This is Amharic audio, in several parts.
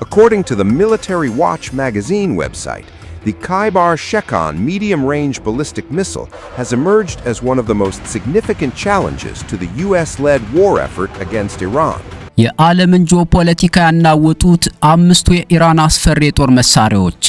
According to the Military Watch magazine website, the Khaibar Shekan medium-range ballistic missile has emerged as one of the most significant challenges to the US-led war effort against Iran. የዓለምን ጂኦፖለቲካ ያናወጡት አምስቱ የኢራን አስፈሪ የጦር መሳሪያዎች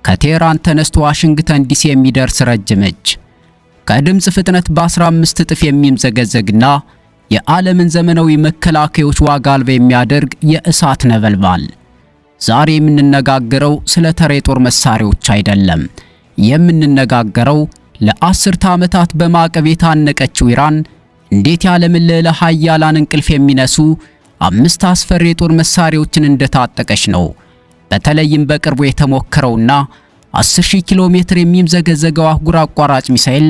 ከቴህራን ተነስቶ ዋሽንግተን ዲሲ የሚደርስ ረጅም እጅ ከድምጽ ፍጥነት በ15 እጥፍ የሚምዘገዘግና የዓለምን ዘመናዊ መከላከያዎች ዋጋ አልባ የሚያደርግ የእሳት ነበልባል። ዛሬ የምንነጋገረው ስለ ተራ የጦር መሳሪያዎች አይደለም። የምንነጋገረው ለአስርተ ዓመታት በማዕቀብ የታነቀችው ኢራን እንዴት የዓለምን ልዕለ ኃያላን እንቅልፍ የሚነሱ አምስት አስፈሪ የጦር መሳሪያዎችን እንደታጠቀች ነው። በተለይም በቅርቡ የተሞከረውና 10000 ኪሎ ሜትር የሚምዘገዘገው አህጉር አቋራጭ ሚሳኤል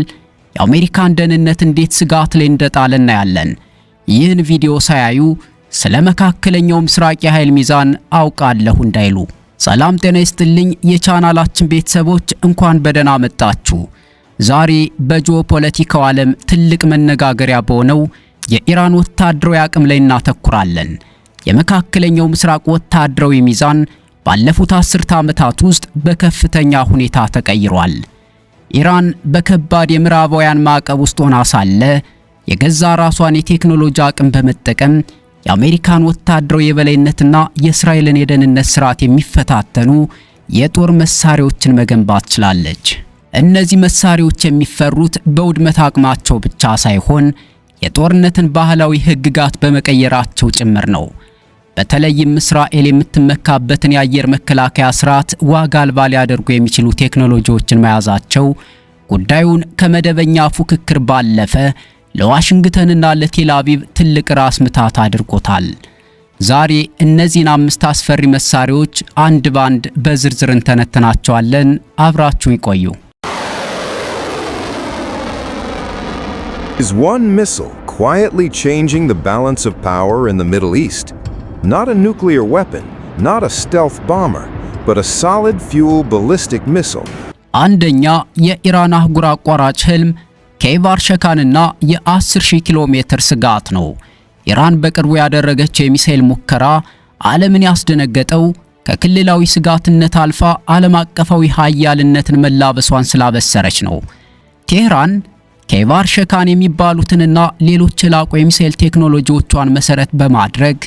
የአሜሪካን ደህንነት እንዴት ስጋት ላይ እንደጣለ እናያለን። ይህን ቪዲዮ ሳያዩ ስለ መካከለኛው ምስራቅ የኃይል ሚዛን አውቃለሁ እንዳይሉ። ሰላም ጤና ይስጥልኝ የቻናላችን ቤተሰቦች፣ እንኳን በደህና መጣችሁ። ዛሬ በጂኦፖለቲካው ዓለም ትልቅ መነጋገሪያ በሆነው የኢራን ወታደራዊ አቅም ላይ እናተኩራለን። የመካከለኛው ምስራቅ ወታደራዊ ሚዛን ባለፉት 10 ዓመታት ውስጥ በከፍተኛ ሁኔታ ተቀይሯል። ኢራን በከባድ የምዕራባውያን ማዕቀብ ውስጥ ሆና ሳለ የገዛ ራሷን የቴክኖሎጂ አቅም በመጠቀም የአሜሪካን ወታደራዊ የበላይነትና የእስራኤልን የደህንነት ስርዓት የሚፈታተኑ የጦር መሳሪያዎችን መገንባት ችላለች። እነዚህ መሳሪያዎች የሚፈሩት በውድመት አቅማቸው ብቻ ሳይሆን የጦርነትን ባህላዊ ህግጋት በመቀየራቸው ጭምር ነው። በተለይም እስራኤል የምትመካበትን የአየር መከላከያ ስርዓት ዋጋ አልባ ሊያደርጉ የሚችሉ ቴክኖሎጂዎችን መያዛቸው ጉዳዩን ከመደበኛ ፉክክር ባለፈ ለዋሽንግተንና ለቴል አቪቭ ትልቅ ራስ ምታት አድርጎታል። ዛሬ እነዚህን አምስት አስፈሪ መሳሪያዎች አንድ ባንድ በዝርዝር እንተነተናቸዋለን። አብራችሁን ይቆዩ። Is one missile quietly changing the balance of power in the Middle East? Not a nuclear weapon, not a stealth bomber, but a solid fuel ballistic missile. አንደኛ የኢራን አህጉር አቋራጭ ህልም ከይባር ሸካንና የ10000 ኪሎ ሜትር ስጋት ነው። ኢራን በቅርቡ ያደረገችው የሚሳኤል ሙከራ ዓለምን ያስደነገጠው ከክልላዊ ስጋትነት አልፋ ዓለም አቀፋዊ ኃያልነትን መላበሷን ስላበሰረች ነው። ቴህራን ከይባር ሸካን የሚባሉትንና ሌሎች ላቁ የሚሳኤል ቴክኖሎጂዎቿን መሰረት በማድረግ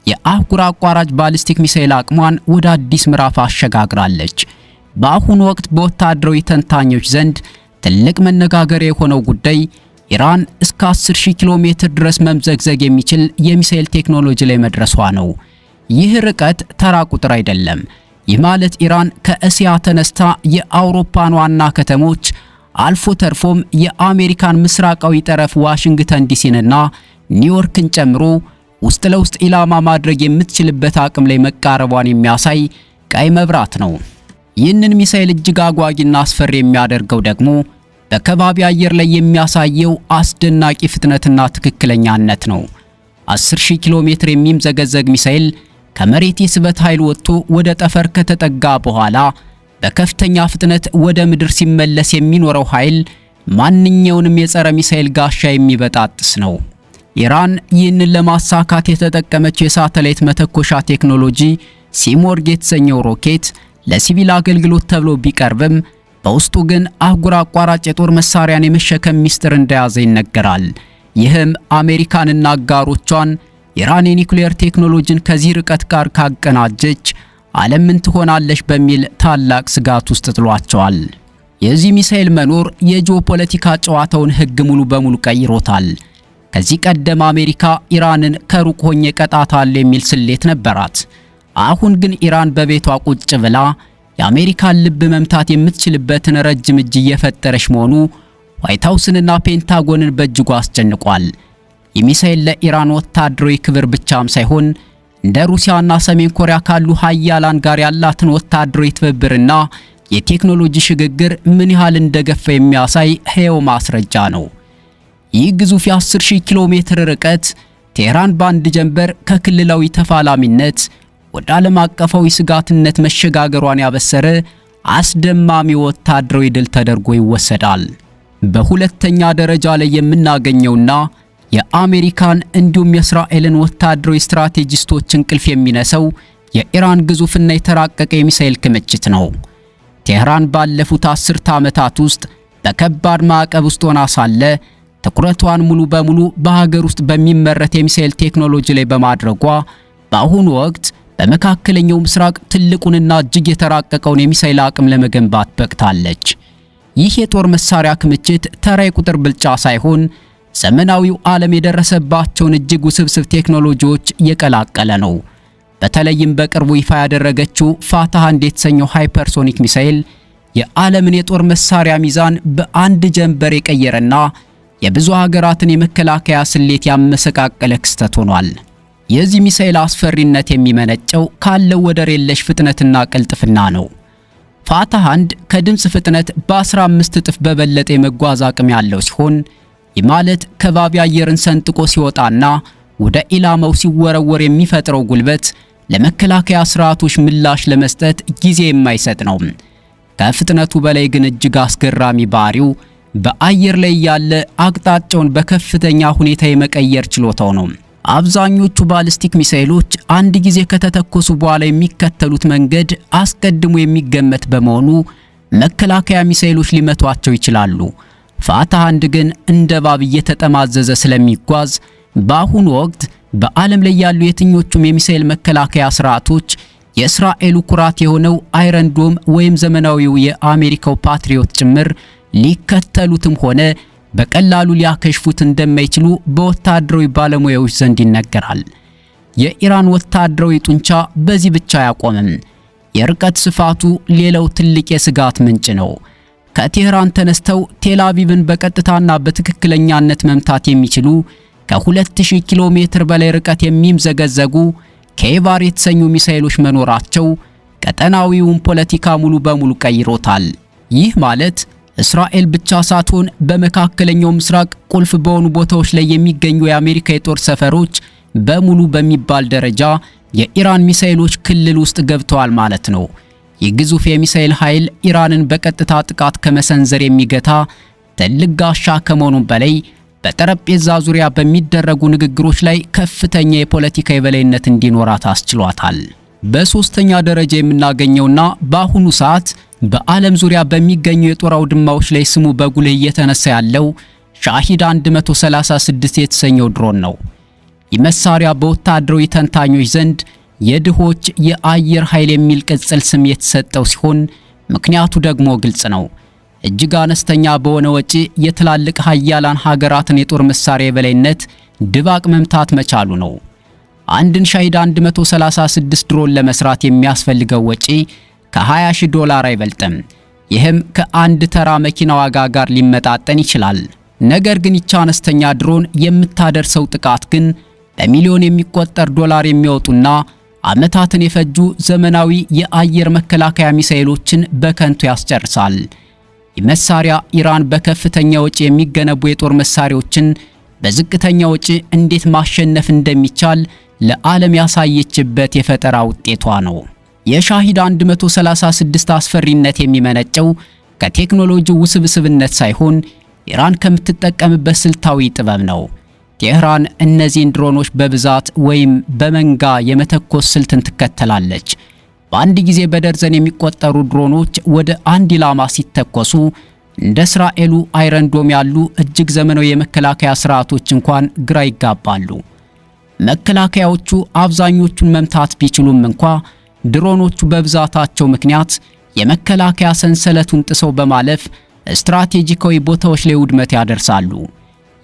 የአህጉር አቋራጭ ባሊስቲክ ሚሳኤል አቅሟን ወደ አዲስ ምዕራፍ አሸጋግራለች። በአሁኑ ወቅት በወታደራዊ ተንታኞች ዘንድ ትልቅ መነጋገሪያ የሆነው ጉዳይ ኢራን እስከ 10000 ኪሎ ሜትር ድረስ መምዘግዘግ የሚችል የሚሳኤል ቴክኖሎጂ ላይ መድረሷ ነው። ይህ ርቀት ተራ ቁጥር አይደለም። ይህ ማለት ኢራን ከእስያ ተነስታ የአውሮፓን ዋና ከተሞች አልፎ ተርፎም የአሜሪካን ምስራቃዊ ጠረፍ ዋሽንግተን ዲሲንና ኒውዮርክን ጨምሮ ውስጥ ለውስጥ ኢላማ ማድረግ የምትችልበት አቅም ላይ መቃረቧን የሚያሳይ ቀይ መብራት ነው። ይህንን ሚሳኤል እጅግ አጓጊና አስፈሪ የሚያደርገው ደግሞ በከባቢ አየር ላይ የሚያሳየው አስደናቂ ፍጥነትና ትክክለኛነት ነው። 10000 ኪሎ ሜትር የሚምዘገዘግ ሚሳኤል ከመሬት የስበት ኃይል ወጥቶ ወደ ጠፈር ከተጠጋ በኋላ በከፍተኛ ፍጥነት ወደ ምድር ሲመለስ የሚኖረው ኃይል ማንኛውንም የጸረ ሚሳኤል ጋሻ የሚበጣጥስ ነው። ኢራን ይህንን ለማሳካት የተጠቀመችው የሳተላይት መተኮሻ ቴክኖሎጂ ሲሞርግ የተሰኘው ሮኬት ለሲቪል አገልግሎት ተብሎ ቢቀርብም በውስጡ ግን አህጉር አቋራጭ የጦር መሳሪያን የመሸከም ሚስጥር እንደያዘ ይነገራል። ይህም አሜሪካንና አጋሮቿን ኢራን የኒውክሌር ቴክኖሎጂን ከዚህ ርቀት ጋር ካቀናጀች ዓለም ምን ትሆናለች በሚል ታላቅ ስጋት ውስጥ ጥሏቸዋል። የዚህ ሚሳኤል መኖር የጂኦፖለቲካ ጨዋታውን ህግ ሙሉ በሙሉ ቀይሮታል። ከዚህ ቀደም አሜሪካ ኢራንን ከሩቅ ሆኜ ቀጣታል የሚል ስሌት ነበራት። አሁን ግን ኢራን በቤቷ ቁጭ ብላ የአሜሪካን ልብ መምታት የምትችልበትን ረጅም እጅ እየፈጠረች መሆኑ ዋይት ሃውስንና ፔንታጎንን በእጅጉ አስጨንቋል። የሚሳኤል ለኢራን ወታደራዊ ክብር ብቻም ሳይሆን እንደ ሩሲያና ሰሜን ኮሪያ ካሉ ኃያላን ጋር ያላትን ወታደራዊ ትብብርና የቴክኖሎጂ ሽግግር ምን ያህል እንደገፋ የሚያሳይ ሕያው ማስረጃ ነው። ይህ ግዙፍ የ10000 ኪሎ ሜትር ርቀት ቴህራን በአንድ ጀንበር ከክልላዊ ተፋላሚነት ወደ ዓለም አቀፋዊ ስጋትነት መሸጋገሯን ያበሰረ አስደማሚ ወታደራዊ ድል ተደርጎ ይወሰዳል። በሁለተኛ ደረጃ ላይ የምናገኘውና የአሜሪካን እንዲሁም የእስራኤልን ወታደራዊ ስትራቴጂስቶች እንቅልፍ የሚነሰው የኢራን ግዙፍና የተራቀቀ የሚሳኤል ክምችት ነው። ቴህራን ባለፉት 10 ዓመታት ውስጥ በከባድ ማዕቀብ ውስጥ ሆና ሳለ ትኩረቷን ሙሉ በሙሉ በሀገር ውስጥ በሚመረት የሚሳኤል ቴክኖሎጂ ላይ በማድረጓ በአሁኑ ወቅት በመካከለኛው ምስራቅ ትልቁንና እጅግ የተራቀቀውን የሚሳኤል አቅም ለመገንባት በቅታለች። ይህ የጦር መሳሪያ ክምችት ተራ የቁጥር ብልጫ ሳይሆን ዘመናዊው ዓለም የደረሰባቸውን እጅግ ውስብስብ ቴክኖሎጂዎች የቀላቀለ ነው። በተለይም በቅርቡ ይፋ ያደረገችው ፋታህ 1 የተሰኘው ሃይፐርሶኒክ ሚሳኤል የዓለምን የጦር መሳሪያ ሚዛን በአንድ ጀንበር የቀየረና የብዙ ሀገራትን የመከላከያ ስሌት ያመሰቃቀለ ክስተት ሆኗል። የዚህ ሚሳኤል አስፈሪነት የሚመነጨው ካለው ወደር የለሽ ፍጥነትና ቅልጥፍና ነው። ፋታህ 1 ከድምፅ ፍጥነት በ15 እጥፍ በበለጠ የመጓዝ አቅም ያለው ሲሆን ይህ ማለት ከባቢ አየርን ሰንጥቆ ሲወጣና ወደ ኢላማው ሲወረወር የሚፈጥረው ጉልበት ለመከላከያ ስርዓቶች ምላሽ ለመስጠት ጊዜ የማይሰጥ ነው። ከፍጥነቱ በላይ ግን እጅግ አስገራሚ ባህሪው በአየር ላይ ያለ አቅጣጫውን በከፍተኛ ሁኔታ የመቀየር ችሎታው ነው። አብዛኞቹ ባሊስቲክ ሚሳኤሎች አንድ ጊዜ ከተተኮሱ በኋላ የሚከተሉት መንገድ አስቀድሞ የሚገመት በመሆኑ መከላከያ ሚሳኤሎች ሊመቷቸው ይችላሉ። ፋታህ 1 ግን እንደ እባብ እየተጠማዘዘ ስለሚጓዝ በአሁኑ ወቅት በዓለም ላይ ያሉ የትኞቹም የሚሳኤል መከላከያ ስርዓቶች የእስራኤሉ ኩራት የሆነው አይረን ዶም ወይም ዘመናዊው የአሜሪካው ፓትሪዮት ጭምር ሊከተሉትም ሆነ በቀላሉ ሊያከሽፉት እንደማይችሉ በወታደራዊ ባለሙያዎች ዘንድ ይነገራል። የኢራን ወታደራዊ ጡንቻ በዚህ ብቻ አያቆምም። የርቀት ስፋቱ ሌላው ትልቅ የስጋት ምንጭ ነው። ከቴህራን ተነስተው ቴል አቪቭን በቀጥታና በትክክለኛነት መምታት የሚችሉ ከ2000 ኪሎ ሜትር በላይ ርቀት የሚምዘገዘጉ ኬቫር የተሰኙ ሚሳኤሎች መኖራቸው ቀጠናዊውን ፖለቲካ ሙሉ በሙሉ ቀይሮታል። ይህ ማለት እስራኤል ብቻ ሳትሆን በመካከለኛው ምስራቅ ቁልፍ በሆኑ ቦታዎች ላይ የሚገኙ የአሜሪካ የጦር ሰፈሮች በሙሉ በሚባል ደረጃ የኢራን ሚሳኤሎች ክልል ውስጥ ገብተዋል ማለት ነው። የግዙፍ የሚሳኤል ኃይል ኢራንን በቀጥታ ጥቃት ከመሰንዘር የሚገታ ትልቅ ጋሻ ከመሆኑም በላይ በጠረጴዛ ዙሪያ በሚደረጉ ንግግሮች ላይ ከፍተኛ የፖለቲካ የበላይነት እንዲኖራት አስችሏታል። በሶስተኛ ደረጃ የምናገኘውና በአሁኑ ሰዓት በዓለም ዙሪያ በሚገኙ የጦር አውድማዎች ላይ ስሙ በጉልህ እየተነሳ ያለው ሻሂድ 136 የተሰኘው ድሮን ነው። ይህ መሳሪያ በወታደራዊ ተንታኞች ዘንድ የድሆች የአየር ኃይል የሚል ቅጽል ስም የተሰጠው ሲሆን ምክንያቱ ደግሞ ግልጽ ነው። እጅግ አነስተኛ በሆነ ወጪ የትላልቅ ሀያላን ሀገራትን የጦር መሳሪያ የበላይነት ድባቅ መምታት መቻሉ ነው። አንድን ሻሂድ 136 ድሮን ለመስራት የሚያስፈልገው ወጪ $20,000 አይበልጥም። ይህም ከአንድ ተራ መኪና ዋጋ ጋር ሊመጣጠን ይችላል። ነገር ግን ይህች አነስተኛ ድሮን የምታደርሰው ጥቃት ግን በሚሊዮን የሚቆጠር ዶላር የሚያወጡና ዓመታትን የፈጁ ዘመናዊ የአየር መከላከያ ሚሳኤሎችን በከንቱ ያስጨርሳል። ይህ መሳሪያ ኢራን በከፍተኛ ወጪ የሚገነቡ የጦር መሳሪያዎችን በዝቅተኛ ወጪ እንዴት ማሸነፍ እንደሚቻል ለዓለም ያሳየችበት የፈጠራ ውጤቷ ነው። የሻሂድ 136 አስፈሪነት የሚመነጨው ከቴክኖሎጂው ውስብስብነት ሳይሆን ኢራን ከምትጠቀምበት ስልታዊ ጥበብ ነው። ቴህራን እነዚህን ድሮኖች በብዛት ወይም በመንጋ የመተኮስ ስልትን ትከተላለች። በአንድ ጊዜ በደርዘን የሚቆጠሩ ድሮኖች ወደ አንድ ኢላማ ሲተኮሱ እንደ እስራኤሉ አይረን ዶም ያሉ እጅግ ዘመናዊ የመከላከያ ስርዓቶች እንኳን ግራ ይጋባሉ። መከላከያዎቹ አብዛኞቹን መምታት ቢችሉም እንኳ ድሮኖቹ በብዛታቸው ምክንያት የመከላከያ ሰንሰለቱን ጥሰው በማለፍ ስትራቴጂካዊ ቦታዎች ላይ ውድመት ያደርሳሉ።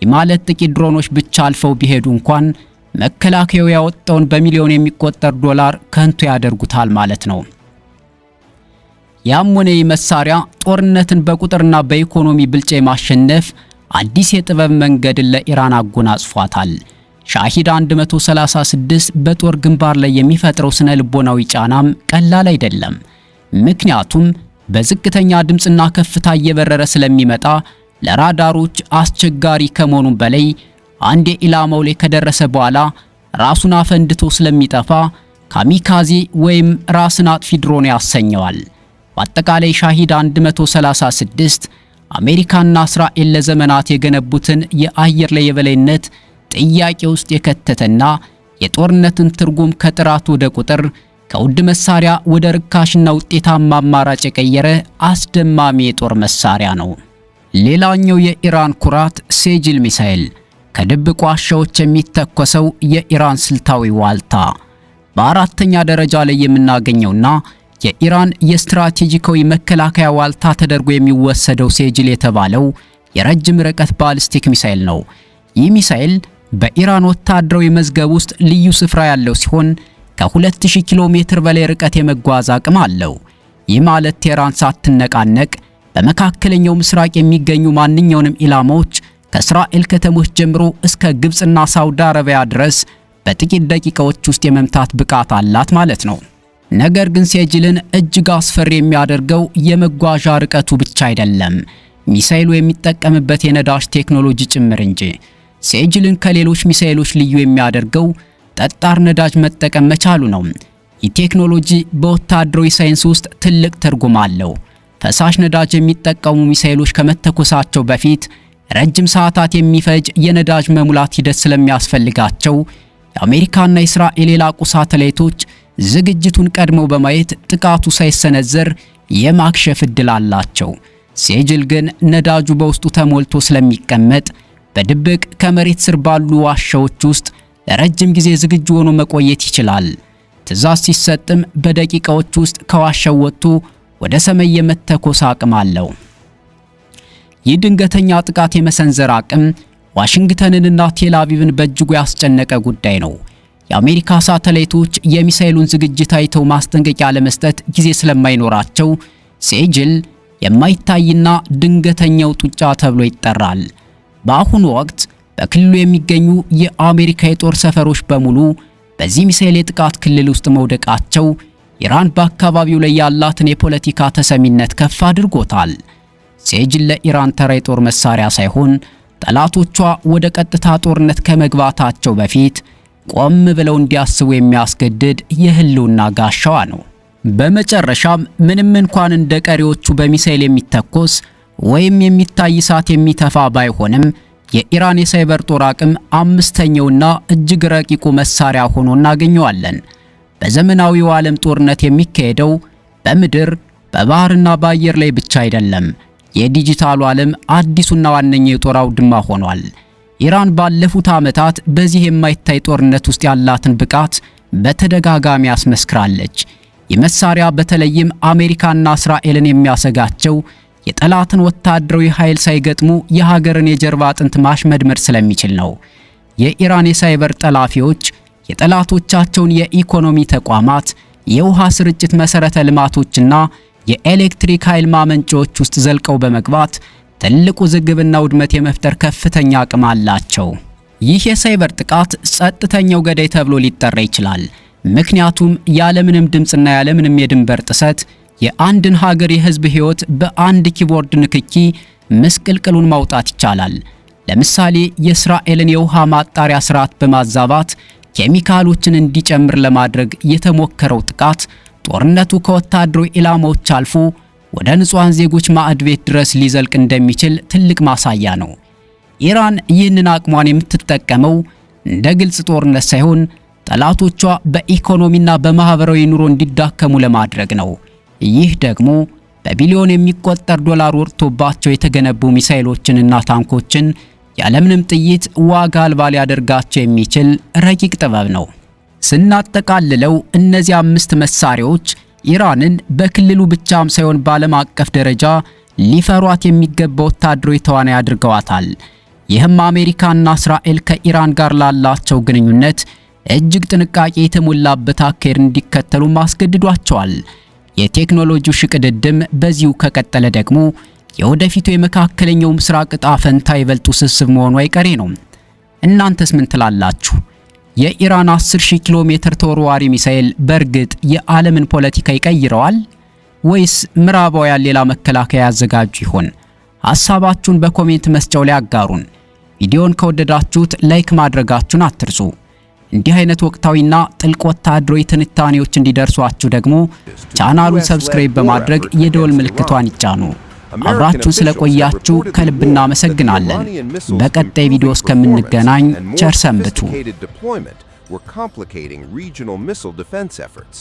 ይህ ማለት ጥቂት ድሮኖች ብቻ አልፈው ቢሄዱ እንኳን መከላከያው ያወጣውን በሚሊዮን የሚቆጠር ዶላር ከንቱ ያደርጉታል ማለት ነው። ያም ሆነ ይህ መሳሪያ ጦርነትን በቁጥርና በኢኮኖሚ ብልጫ ማሸነፍ አዲስ የጥበብ መንገድን ለኢራን አጎናጽፏታል። ሻሂድ 136 በጦር ግንባር ላይ የሚፈጥረው ስነ ልቦናዊ ጫናም ቀላል አይደለም። ምክንያቱም በዝቅተኛ ድምጽና ከፍታ እየበረረ ስለሚመጣ ለራዳሮች አስቸጋሪ ከመሆኑም በላይ አንድ ኢላማው ላይ ከደረሰ በኋላ ራሱን አፈንድቶ ስለሚጠፋ ካሚካዜ ወይም ራስን አጥፊ ድሮን ያሰኘዋል። በአጠቃላይ ሻሂድ 136 አሜሪካና እስራኤል ለዘመናት የገነቡትን የአየር ላይ የበላይነት ጥያቄ ውስጥ የከተተና የጦርነትን ትርጉም ከጥራት ወደ ቁጥር ከውድ መሳሪያ ወደ ርካሽና ውጤታማ አማራጭ የቀየረ አስደማሚ የጦር መሳሪያ ነው። ሌላኛው የኢራን ኩራት ሴጅል ሚሳኤል፣ ከድብቅ ዋሻዎች የሚተኮሰው የኢራን ስልታዊ ዋልታ። በአራተኛ ደረጃ ላይ የምናገኘውና የኢራን የስትራቴጂካዊ መከላከያ ዋልታ ተደርጎ የሚወሰደው ሴጅል የተባለው የረጅም ርቀት ባሊስቲክ ሚሳኤል ነው። ይህ ሚሳኤል በኢራን ወታደራዊ መዝገብ ውስጥ ልዩ ስፍራ ያለው ሲሆን ከ2000 ኪሎ ሜትር በላይ ርቀት የመጓዝ አቅም አለው። ይህ ማለት ቴህራን ሳትነቃነቅ በመካከለኛው ምስራቅ የሚገኙ ማንኛውንም ኢላማዎች ከእስራኤል ከተሞች ጀምሮ እስከ ግብጽና ሳውዲ አረቢያ ድረስ በጥቂት ደቂቃዎች ውስጥ የመምታት ብቃት አላት ማለት ነው። ነገር ግን ሴጅልን እጅግ አስፈሪ የሚያደርገው የመጓዣ ርቀቱ ብቻ አይደለም፣ ሚሳኤሉ የሚጠቀምበት የነዳጅ ቴክኖሎጂ ጭምር እንጂ። ሴጅልን ከሌሎች ሚሳኤሎች ልዩ የሚያደርገው ጠጣር ነዳጅ መጠቀም መቻሉ ነው። ይህ ቴክኖሎጂ በወታደራዊ ሳይንስ ውስጥ ትልቅ ትርጉም አለው። ፈሳሽ ነዳጅ የሚጠቀሙ ሚሳኤሎች ከመተኮሳቸው በፊት ረጅም ሰዓታት የሚፈጅ የነዳጅ መሙላት ሂደት ስለሚያስፈልጋቸው የአሜሪካና የእስራኤል የላቁ ሳተላይቶች ዝግጅቱን ቀድመው በማየት ጥቃቱ ሳይሰነዘር የማክሸፍ ዕድል አላቸው። ሴጅል ግን ነዳጁ በውስጡ ተሞልቶ ስለሚቀመጥ በድብቅ ከመሬት ስር ባሉ ዋሻዎች ውስጥ ለረጅም ጊዜ ዝግጁ ሆኖ መቆየት ይችላል። ትዕዛዝ ሲሰጥም በደቂቃዎች ውስጥ ከዋሻው ወጥቶ ወደ ሰማይ የመተኮስ አቅም አለው። ይህ ድንገተኛ ጥቃት የመሰንዘር አቅም ዋሽንግተንንና ቴል አቪቭን በእጅጉ ያስጨነቀ ጉዳይ ነው። የአሜሪካ ሳተላይቶች የሚሳኤሉን ዝግጅት አይተው ማስጠንቀቂያ ለመስጠት ጊዜ ስለማይኖራቸው ሴጅል የማይታይና ድንገተኛው ጡጫ ተብሎ ይጠራል። በአሁኑ ወቅት በክልሉ የሚገኙ የአሜሪካ የጦር ሰፈሮች በሙሉ በዚህ ሚሳኤል የጥቃት ክልል ውስጥ መውደቃቸው ኢራን በአካባቢው ላይ ያላትን የፖለቲካ ተሰሚነት ከፍ አድርጎታል። ሴጅል ለኢራን ተራ የጦር መሳሪያ ሳይሆን ጠላቶቿ ወደ ቀጥታ ጦርነት ከመግባታቸው በፊት ቆም ብለው እንዲያስቡ የሚያስገድድ የህልውና ጋሻዋ ነው። በመጨረሻም ምንም እንኳን እንደ ቀሪዎቹ በሚሳኤል የሚተኮስ ወይም የሚታይ እሳት የሚተፋ ባይሆንም የኢራን የሳይበር ጦር አቅም አምስተኛውና እጅግ ረቂቁ መሳሪያ ሆኖ እናገኘዋለን። በዘመናዊው ዓለም ጦርነት የሚካሄደው በምድር በባህርና በአየር ላይ ብቻ አይደለም። የዲጂታሉ ዓለም አዲሱና ዋነኛው የጦር አውድማ ሆኗል። ኢራን ባለፉት ዓመታት በዚህ የማይታይ ጦርነት ውስጥ ያላትን ብቃት በተደጋጋሚ አስመስክራለች። የመሳሪያ በተለይም አሜሪካና እስራኤልን የሚያሰጋቸው የጠላትን ወታደራዊ ኃይል ሳይገጥሙ የሀገርን የጀርባ አጥንት ማሽመድመድ ስለሚችል ነው። የኢራን የሳይበር ጠላፊዎች የጠላቶቻቸውን የኢኮኖሚ ተቋማት፣ የውሃ ስርጭት መሰረተ ልማቶችና የኤሌክትሪክ ኃይል ማመንጫዎች ውስጥ ዘልቀው በመግባት ትልቁ ዝግብና ውድመት የመፍጠር ከፍተኛ አቅም አላቸው። ይህ የሳይበር ጥቃት ጸጥተኛው ገዳይ ተብሎ ሊጠራ ይችላል። ምክንያቱም ያለምንም ድምጽና ያለምንም የድንበር ጥሰት የአንድን ሀገር የህዝብ ህይወት በአንድ ኪቦርድ ንክኪ ምስቅልቅሉን ማውጣት ይቻላል። ለምሳሌ የእስራኤልን የውሃ ማጣሪያ ስርዓት በማዛባት ኬሚካሎችን እንዲጨምር ለማድረግ የተሞከረው ጥቃት ጦርነቱ ከወታደራዊ ኢላማዎች አልፎ ወደ ንጹሃን ዜጎች ማዕድ ቤት ድረስ ሊዘልቅ እንደሚችል ትልቅ ማሳያ ነው። ኢራን ይህንን አቅሟን የምትጠቀመው እንደ ግልጽ ጦርነት ሳይሆን ጠላቶቿ በኢኮኖሚና በማህበራዊ ኑሮ እንዲዳከሙ ለማድረግ ነው። ይህ ደግሞ በቢሊዮን የሚቆጠር ዶላር ወጥቶባቸው የተገነቡ ሚሳኤሎችንና ታንኮችን ያለምንም ጥይት ዋጋ አልባ ሊያደርጋቸው የሚችል ረቂቅ ጥበብ ነው። ስናጠቃልለው እነዚህ 5 መሳሪያዎች ኢራንን በክልሉ ብቻም ሳይሆን በዓለም አቀፍ ደረጃ ሊፈሯት የሚገባ ወታደራዊ ተዋናይ አድርገዋታል። ይህም አሜሪካና እስራኤል ከኢራን ጋር ላላቸው ግንኙነት እጅግ ጥንቃቄ የተሞላበት አካሄድ እንዲከተሉ ማስገድዷቸዋል። የቴክኖሎጂው ሽቅድድም በዚሁ ከቀጠለ ደግሞ የወደፊቱ የመካከለኛው ምስራቅ ዕጣ ፈንታ ይበልጥ ውስብስብ መሆኑ አይቀሬ ነው። እናንተስ ምን ትላላችሁ? የኢራን 10000 ኪሎ ሜትር ተወርዋሪ ሚሳኤል በእርግጥ የዓለምን ፖለቲካ ይቀይረዋል ወይስ ምዕራባውያን ሌላ መከላከያ ያዘጋጁ ይሆን? ሐሳባችሁን በኮሜንት መስጫው ላይ አጋሩን። ቪዲዮን ከወደዳችሁት ላይክ ማድረጋችሁን አትርሱ። እንዲህ አይነት ወቅታዊና ጥልቅ ወታደራዊ ትንታኔዎች እንዲደርሷችሁ ደግሞ ቻናሉን ሰብስክራይብ በማድረግ የደወል ምልክቷን ይጫኑ። አብራችሁን ስለቆያችሁ ከልብ እናመሰግናለን። በቀጣይ ቪዲዮ እስከምንገናኝ ቸር ሰንብቱ። We're complicating regional missile defense efforts.